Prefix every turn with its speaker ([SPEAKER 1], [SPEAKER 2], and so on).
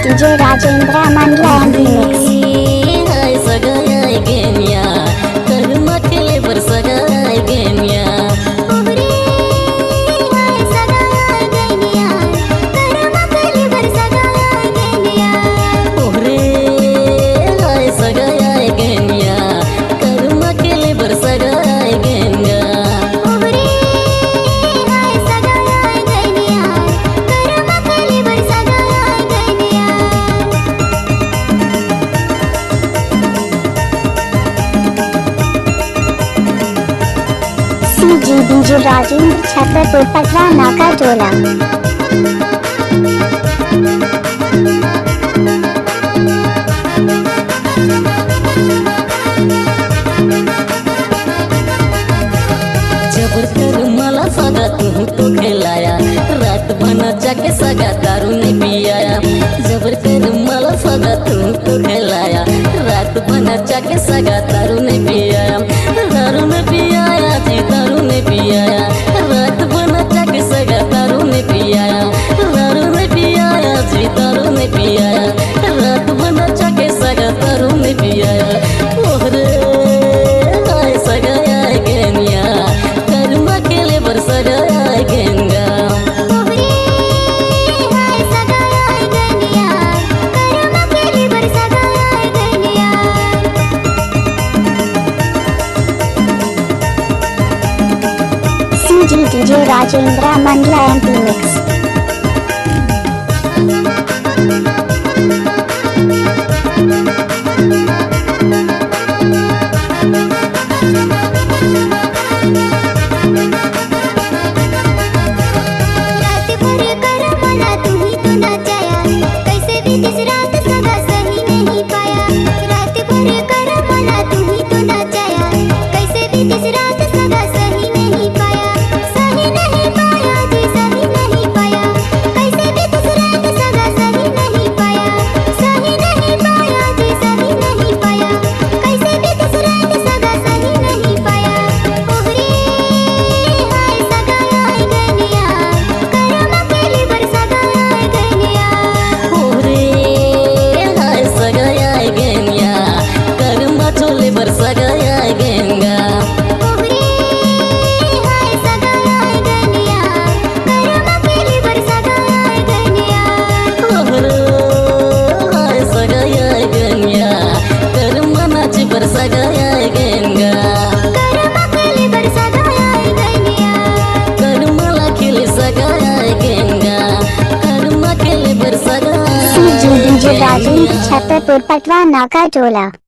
[SPEAKER 1] DJ Rajendra Mandla and Remix.
[SPEAKER 2] हाय सगाय गेनिया कर्मा केले बर सगाय गेनिया ओरे हाय सगाय गेनिया कर्मा केले बर सगाय गेनिया
[SPEAKER 1] DJ Rajendra Chhatarpur Patra Naka Tola.
[SPEAKER 2] जबर कर मला सगा तू खेलाया रात बना जाके सगा दारू ने पियाया जबर कर मला सगा तू खेलाया रात बना जाके सगा दारू ने पियाया दारू ने पियाया जी दारू ने पियाया रात बना जाके सगा दारू ने पियाया दारू ने पियाया जी दारू ने पियाया रात बना जाके सगा दारू ने पियाया ओरे हाय सगाया गेनिया कर्मा केले बर Sagaya गेंगा
[SPEAKER 1] DJ Rajendra Mandla and Remix. DJ Rajendra Chhatarpur Patra Naka Tola.